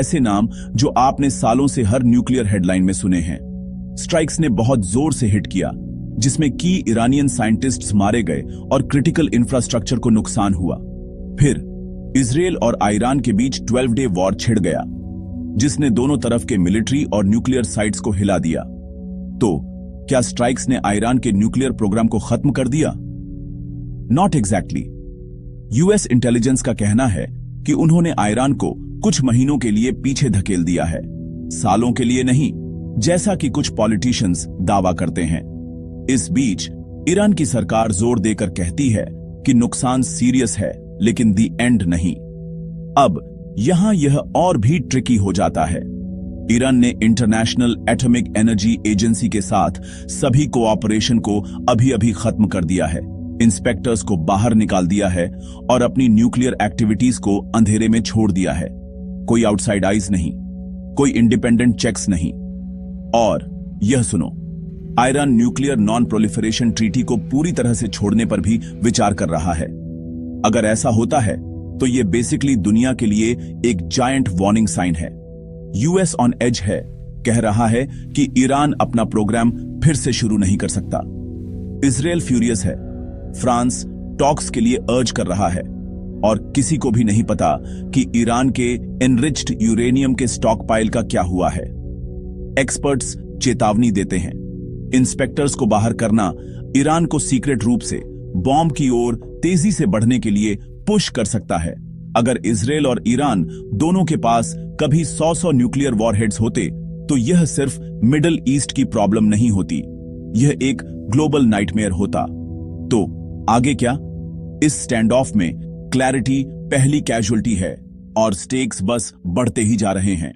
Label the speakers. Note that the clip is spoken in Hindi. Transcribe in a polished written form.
Speaker 1: ऐसे नाम जो आपने सालों से हर न्यूक्लियर हेडलाइन में सुने हैं। स्ट्राइक्स ने बहुत जोर से हिट किया, जिसमें की ईरानियन साइंटिस्ट्स मारे गए और क्रिटिकल इंफ्रास्ट्रक्चर को नुकसान हुआ। फिर इजराइल और ईरान के बीच 12 डे वॉर छिड़ गया, जिसने दोनों तरफ के मिलिट्री और न्यूक्लियर साइट्स को हिला दिया। तो क्या स्ट्राइक्स ने ईरान के न्यूक्लियर प्रोग्राम को खत्म कर दिया? Not exactly. यूएस इंटेलिजेंस का कहना है कि उन्होंने ईरान को कुछ महीनों के लिए पीछे धकेल दिया है, सालों के लिए नहीं, जैसा कि कुछ पॉलिटिशियंस दावा करते हैं। इस बीच ईरान की सरकार जोर देकर कहती है कि नुकसान सीरियस है, लेकिन दी एंड नहीं। अब यहां यह और भी ट्रिकी हो जाता है। ईरान ने इंटरनेशनल एटॉमिक एनर्जी एजेंसी के साथ सभी कोऑपरेशन को अभी खत्म कर दिया है, इंस्पेक्टर्स को बाहर निकाल दिया है और अपनी न्यूक्लियर एक्टिविटीज को अंधेरे में छोड़ दिया है। कोई आउटसाइड आइज नहीं, कोई इंडिपेंडेंट चेक्स नहीं। और यह सुनो, Iran nuclear non proliferation treaty को पूरी तरह से छोड़ने पर भी विचार कर रहा है। अगर ऐसा होता है तो यह बेसिकली दुनिया के लिए एक जायंट वार्निंग साइन है। यूएस ऑन एज है, कह रहा है कि ईरान अपना प्रोग्राम फिर से शुरू नहीं कर सकता। इजराइल फ्यूरियस है, फ्रांस टॉक्स के लिए अर्ज कर रहा है, और किसी को भी नहीं पता कि ईरान के एनरिच्ड यूरेनियम के स्टॉक पाइल का क्या हुआ है। एक्सपर्ट्स चेतावनी देते हैं, इंस्पेक्टर्स को बाहर करना ईरान को सीक्रेट रूप से बॉम्ब की ओर तेजी से बढ़ने के लिए पुश कर सकता है। अगर इजराइल और ईरान दोनों के पास कभी 100 न्यूक्लियर वॉरहेड्स होते तो यह सिर्फ मिडिल ईस्ट की प्रॉब्लम नहीं होती, यह एक ग्लोबल नाइटमेयर होता। तो आगे क्या? इस स्टैंड ऑफ में क्लैरिटी पहली कैजुअल्टी है और स्टेक्स बस बढ़ते ही जा रहे हैं।